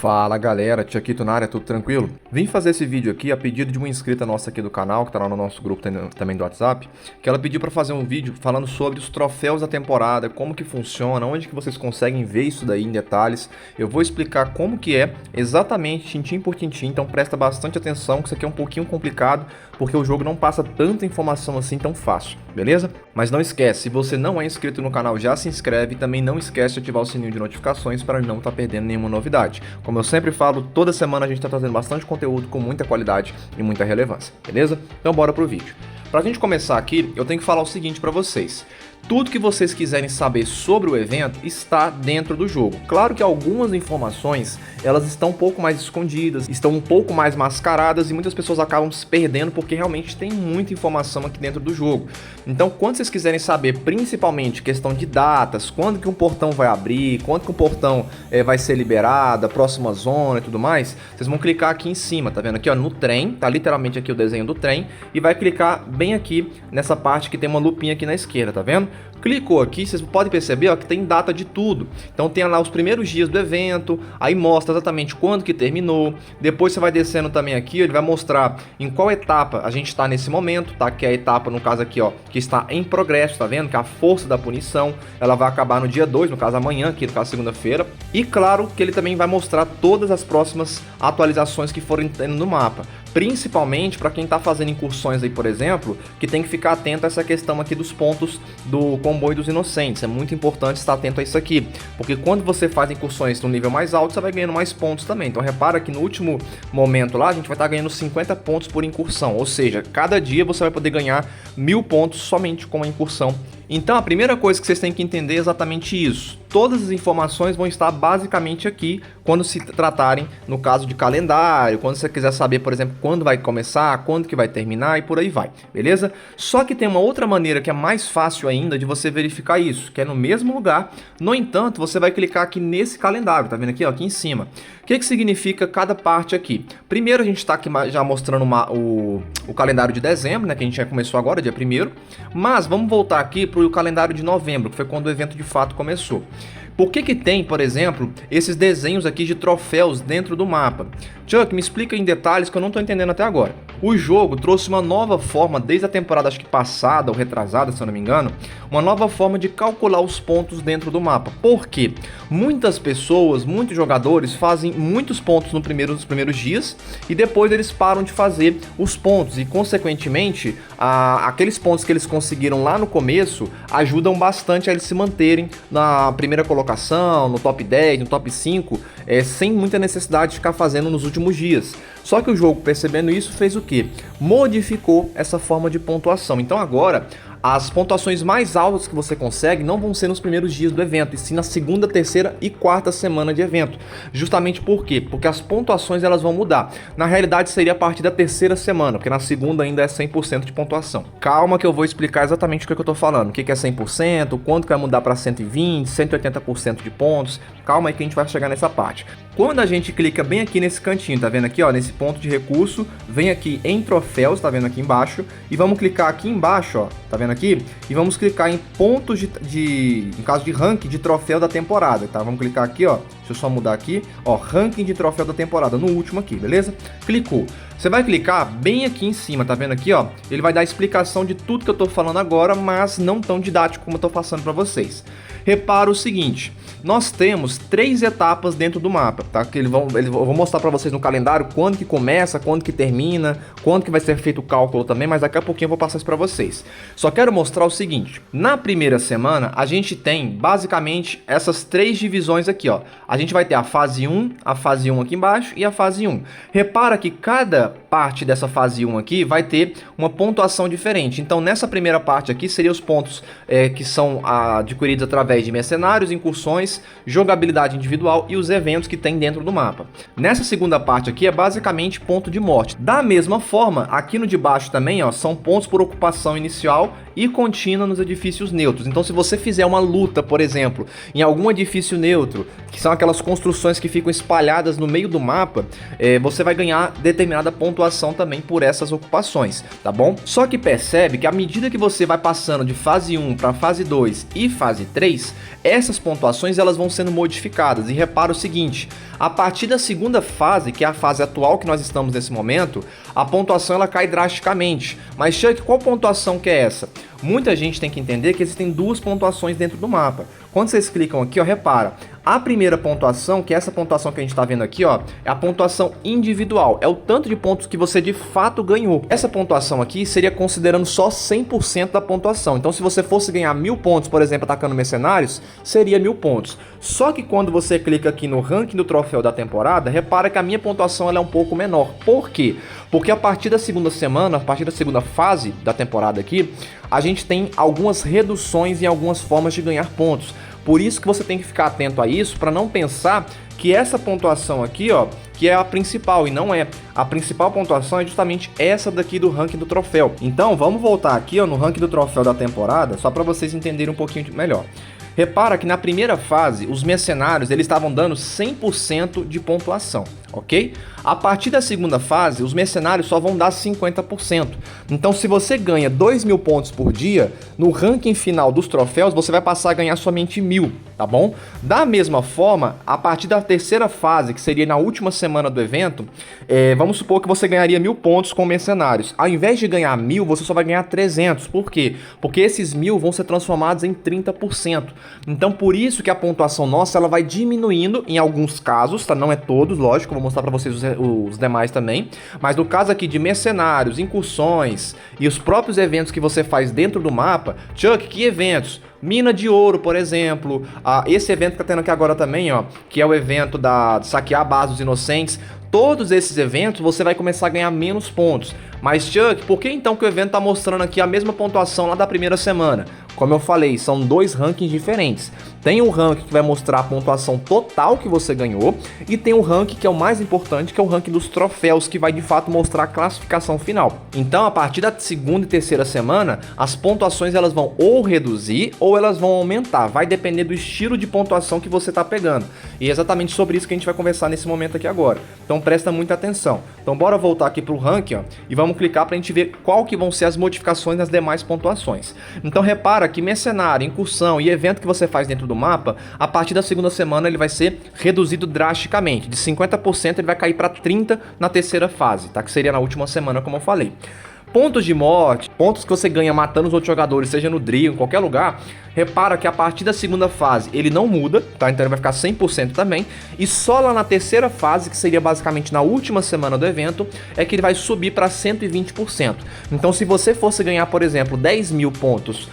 Fala galera, Tiaquito na área, tudo tranquilo? Vim fazer esse vídeo aqui a pedido de uma inscrita nossa aqui do canal, que tá lá no nosso grupo também do WhatsApp, que ela pediu para fazer um vídeo falando sobre os troféus da temporada, como que funciona, onde que vocês conseguem ver isso daí em detalhes. Eu vou explicar como que é exatamente, tintim por tintim, então presta bastante atenção, que isso aqui é um pouquinho complicado, porque o jogo não passa tanta informação assim tão fácil, beleza? Mas não esquece, se você não é inscrito no canal, já se inscreve e também não esquece de ativar o sininho de notificações para não estar perdendo nenhuma novidade. Como eu sempre falo, toda semana a gente está trazendo bastante conteúdo com muita qualidade e muita relevância, beleza? Então bora pro vídeo. Pra gente começar aqui, eu tenho que falar o seguinte para vocês. Tudo que vocês quiserem saber sobre o evento está dentro do jogo. Claro que algumas informações, elas estão um pouco mais escondidas, estão um pouco mais mascaradas e muitas pessoas acabam se perdendo porque realmente tem muita informação aqui dentro do jogo. Então, quando vocês quiserem saber, principalmente questão de datas, quando que um portão vai abrir, quando que um portão vai ser liberado, a próxima zona e tudo mais, vocês vão clicar aqui em cima, tá vendo aqui, ó, no trem, tá literalmente aqui o desenho do trem, e vai clicar bem aqui nessa parte que tem uma lupinha aqui na esquerda, tá vendo? Clicou aqui, vocês podem perceber, ó, que tem data de tudo. Então tem lá os primeiros dias do evento, aí mostra exatamente quando que terminou. Depois você vai descendo também aqui, ele vai mostrar em qual etapa a gente está nesse momento, tá? Que é a etapa, no caso aqui, ó, que está em progresso, tá vendo? Que é a força da punição, ela vai acabar no dia 2, no caso amanhã, aqui no caso segunda-feira. E claro que ele também vai mostrar todas as próximas atualizações que forem tendo no mapa. Principalmente para quem está fazendo incursões aí, por exemplo, que tem que ficar atento a essa questão aqui dos pontos do comboio dos inocentes. É muito importante estar atento a isso aqui, porque quando você faz incursões no nível mais alto, você vai ganhando mais pontos também. Então repara que no último momento lá, a gente vai estar ganhando 50 pontos por incursão, ou seja, cada dia você vai poder ganhar 1000 pontos somente com a incursão. Então a primeira coisa que vocês têm que entender é exatamente isso. Todas as informações vão estar basicamente aqui quando se tratarem, no caso de calendário, quando você quiser saber, por exemplo, quando vai começar, quando que vai terminar e por aí vai, beleza? Só que tem uma outra maneira que é mais fácil ainda de você verificar isso, que é no mesmo lugar. No entanto, você vai clicar aqui nesse calendário, tá vendo aqui, ó, aqui em cima. O que significa cada parte aqui? Primeiro a gente está aqui já mostrando o calendário de dezembro, né, que a gente já começou agora, dia 1º, mas vamos voltar aqui para o calendário de novembro, que foi quando o evento de fato começou. Por que tem, por exemplo, esses desenhos aqui de troféus dentro do mapa? Chuck, me explica em detalhes que eu não estou entendendo até agora. O jogo trouxe uma nova forma, desde a temporada acho que passada ou retrasada, se eu não me engano, uma nova forma de calcular os pontos dentro do mapa. Por quê? Muitas pessoas, muitos jogadores fazem muitos pontos nos primeiros dias e depois eles param de fazer os pontos e, consequentemente, aqueles pontos que eles conseguiram lá no começo ajudam bastante a eles se manterem na primeira colocação, no top 10, no top 5, sem muita necessidade de ficar fazendo nos últimos dias. Só que o jogo, percebendo isso, fez o quê? Modificou essa forma de pontuação. Então agora, as pontuações mais altas que você consegue não vão ser nos primeiros dias do evento, e sim na segunda, terceira e quarta semana de evento. Justamente por quê? Porque as pontuações elas vão mudar. Na realidade seria a partir da terceira semana, porque na segunda ainda é 100% de pontuação. Calma que eu vou explicar exatamente o que eu tô falando. O que é 100%, quanto que vai mudar para 120%, 180% de pontos. Calma aí que a gente vai chegar nessa parte. Quando a gente clica bem aqui nesse cantinho, tá vendo aqui, ó, nesse ponto de recurso, vem aqui em troféus, tá vendo aqui embaixo, e vamos clicar aqui embaixo, ó, tá vendo aqui? E vamos clicar em pontos em caso de ranking de troféu da temporada, tá? Vamos clicar aqui, ó, deixa eu só mudar aqui, ó, ranking de troféu da temporada, no último aqui, beleza? Clicou. Você vai clicar bem aqui em cima, tá vendo aqui, ó? Ele vai dar a explicação de tudo que eu tô falando agora, mas não tão didático como eu tô passando para vocês. Repara o seguinte, nós temos 3 etapas dentro do mapa, tá? Que eu vou mostrar para vocês no calendário quando que começa, quando que termina, quando que vai ser feito o cálculo também, mas daqui a pouquinho eu vou passar isso para vocês. Só quero mostrar o seguinte, na primeira semana a gente tem basicamente essas 3 divisões aqui, ó. A gente vai ter a fase 1 aqui embaixo e a fase 1. Repara que cada parte dessa fase 1 aqui vai ter uma pontuação diferente. Então nessa primeira parte aqui seriam os pontos que são adquiridos através de mercenários, incursões, jogabilidade individual e os eventos que tem dentro do mapa. Nessa segunda parte aqui é basicamente ponto de morte. Da mesma forma, aqui no de baixo também, ó, são pontos por ocupação inicial e contínua nos edifícios neutros. Então se você fizer uma luta, por exemplo, em algum edifício neutro, que são aquelas construções que ficam espalhadas no meio do mapa, você vai ganhar determinada pontuação também por essas ocupações, tá bom? Só que percebe que à medida que você vai passando de fase 1 para fase 2 e fase 3, essas pontuações elas vão sendo modificadas. E repara o seguinte, a partir da segunda fase, que é a fase atual que nós estamos nesse momento, a pontuação ela cai drasticamente. Mas Chuck, qual pontuação que é essa? Muita gente tem que entender que existem duas pontuações dentro do mapa. Quando vocês clicam aqui, ó, repara, a primeira pontuação, que é essa pontuação que a gente está vendo aqui, ó, é a pontuação individual, é o tanto de pontos que você de fato ganhou. Essa pontuação aqui seria considerando só 100% da pontuação. Então, se você fosse ganhar 1000 pontos, por exemplo, atacando mercenários, seria 1000 pontos. Só que quando você clica aqui no ranking do troféu da temporada, repara que a minha pontuação ela é um pouco menor. Por quê? Porque a partir da segunda semana, a partir da segunda fase da temporada aqui, a gente tem algumas reduções em algumas formas de ganhar pontos. Por isso que você tem que ficar atento a isso, para não pensar que essa pontuação aqui, ó, que é a principal, e não é. A principal pontuação é justamente essa daqui do ranking do troféu. Então, vamos voltar aqui, ó, no ranking do troféu da temporada, só para vocês entenderem um pouquinho melhor. Repara que na primeira fase, os mercenários eles estavam dando 100% de pontuação, ok? A partir da segunda fase, os mercenários só vão dar 50%. Então, se você ganha 2.000 pontos por dia, no ranking final dos troféus, você vai passar a ganhar somente 1.000, tá bom? Da mesma forma, a partir da terceira fase, que seria na última semana do evento, vamos supor que você ganharia 1.000 pontos com mercenários. Ao invés de ganhar 1.000, você só vai ganhar 300. Por quê? Porque esses 1.000 vão ser transformados em 30%. Então, por isso que a pontuação nossa ela vai diminuindo em alguns casos, tá? Não é todos, lógico, vou mostrar para vocês os demais também. Mas no caso aqui de mercenários, incursões e os próprios eventos que você faz dentro do mapa, Chuck, que eventos? Mina de ouro, por exemplo, esse evento que tá tendo aqui agora também, ó, que é o evento de saquear a base dos inocentes. Todos esses eventos você vai começar a ganhar menos pontos. Mas Chuck, por que então que o evento tá mostrando aqui a mesma pontuação lá da primeira semana? Como eu falei, são dois rankings diferentes. Tem um ranking que vai mostrar a pontuação total que você ganhou e tem um ranking que é o mais importante, que é o ranking dos troféus, que vai de fato mostrar a classificação final. Então, a partir da segunda e terceira semana, as pontuações elas vão ou reduzir ou elas vão aumentar. Vai depender do estilo de pontuação que você está pegando. E é exatamente sobre isso que a gente vai conversar nesse momento aqui agora. Então, presta muita atenção. Então, bora voltar aqui para o ranking, ó, e vamos clicar para a gente ver qual que vão ser as modificações das demais pontuações. Então, repara que mercenário, incursão e evento que você faz dentro do mapa, a partir da segunda semana ele vai ser reduzido drasticamente. De 50% ele vai cair para 30% na terceira fase, tá? Que seria na última semana, como eu falei. Pontos de morte, pontos que você ganha matando os outros jogadores, seja no drill, em qualquer lugar, repara que a partir da segunda fase ele não muda, tá? Então ele vai ficar 100% também. E só lá na terceira fase, que seria basicamente na última semana do evento, é que ele vai subir para 120%. Então se você fosse ganhar, por exemplo, 10.000 pontos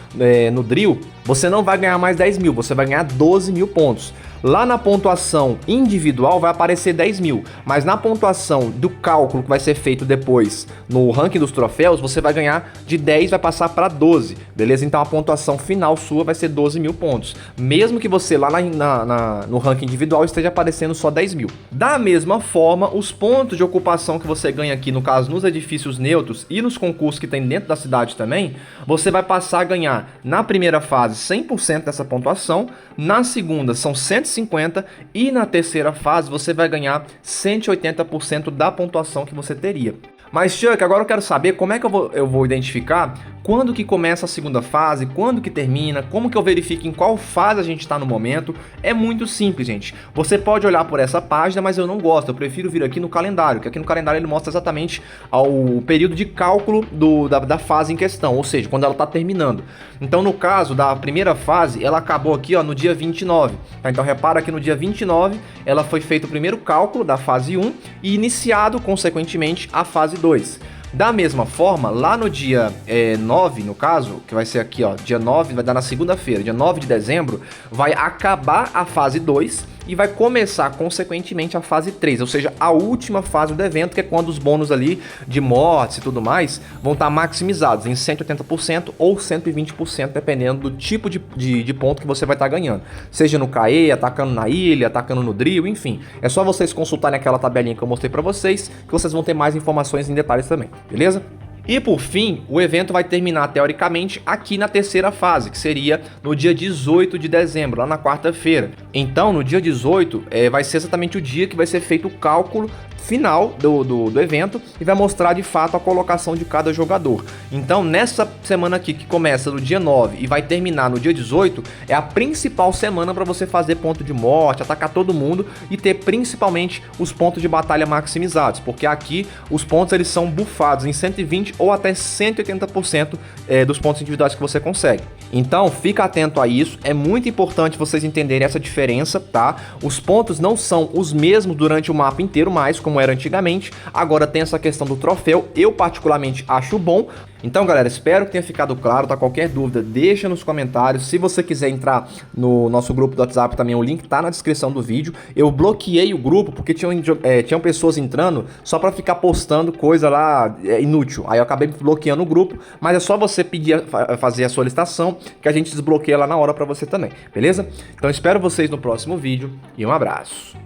no drill, você não vai ganhar mais 10.000, você vai ganhar 12.000 pontos. Lá na pontuação individual vai aparecer 10.000, mas na pontuação do cálculo que vai ser feito depois no ranking dos troféus, você vai ganhar de 10, vai passar para 12, beleza? Então a pontuação final sua vai ser 12.000 pontos, mesmo que você lá no ranking individual esteja aparecendo só 10.000. Da mesma forma, os pontos de ocupação que você ganha aqui, no caso nos edifícios neutros e nos concursos que tem dentro da cidade também, você vai passar a ganhar na primeira fase 100% dessa pontuação, na segunda são 150% e na terceira fase você vai ganhar 180% da pontuação que você teria. Mas Chuck, agora eu quero saber como é que eu vou identificar quando que começa a segunda fase, quando que termina, como que eu verifico em qual fase a gente está no momento. É muito simples, gente. Você pode olhar por essa página, mas eu não gosto, eu prefiro vir aqui no calendário, que aqui no calendário ele mostra exatamente o período de cálculo da fase em questão, ou seja, quando ela está terminando. Então no caso da primeira fase, ela acabou aqui ó, no dia 29, tá? Então repara que no dia 29 ela foi feito o primeiro cálculo da fase 1 e iniciado consequentemente a fase 2. Da mesma forma, lá no dia 9, no caso, que vai ser aqui, ó, dia 9, vai dar na segunda-feira, dia 9 de dezembro, vai acabar a fase 2 e vai começar, consequentemente, a fase 3, ou seja, a última fase do evento, que é quando os bônus ali de mortes e tudo mais vão estar maximizados em 180% ou 120%, dependendo do tipo de ponto que você vai estar ganhando. Seja no CAE, atacando na ilha, atacando no drill, enfim. É só vocês consultarem aquela tabelinha que eu mostrei pra vocês, que vocês vão ter mais informações em detalhes também, beleza? E por fim, o evento vai terminar teoricamente aqui na terceira fase, que seria no dia 18 de dezembro, lá na quarta-feira. Então, no dia 18, vai ser exatamente o dia que vai ser feito o cálculo final do evento e vai mostrar de fato a colocação de cada jogador. Então nessa semana aqui, que começa no dia 9 e vai terminar no dia 18, é a principal semana para você fazer ponto de morte, atacar todo mundo e ter principalmente os pontos de batalha maximizados, porque aqui os pontos eles são bufados em 120 ou até 180% dos pontos individuais que você consegue. Então fica atento a isso, é muito importante vocês entenderem essa diferença, tá? Os pontos não são os mesmos durante o mapa inteiro mais, como era antigamente. Agora tem essa questão do troféu, eu particularmente acho bom. Então galera, espero que tenha ficado claro, tá? Qualquer dúvida deixa nos comentários. Se você quiser entrar no nosso grupo do WhatsApp também, o link tá na descrição do vídeo. Eu bloqueei o grupo porque tinham pessoas entrando só pra ficar postando coisa lá inútil. Aí eu acabei bloqueando o grupo, mas é só você pedir, fazer a solicitação que a gente desbloqueia lá na hora pra você também, beleza? Então espero vocês no próximo vídeo e um abraço.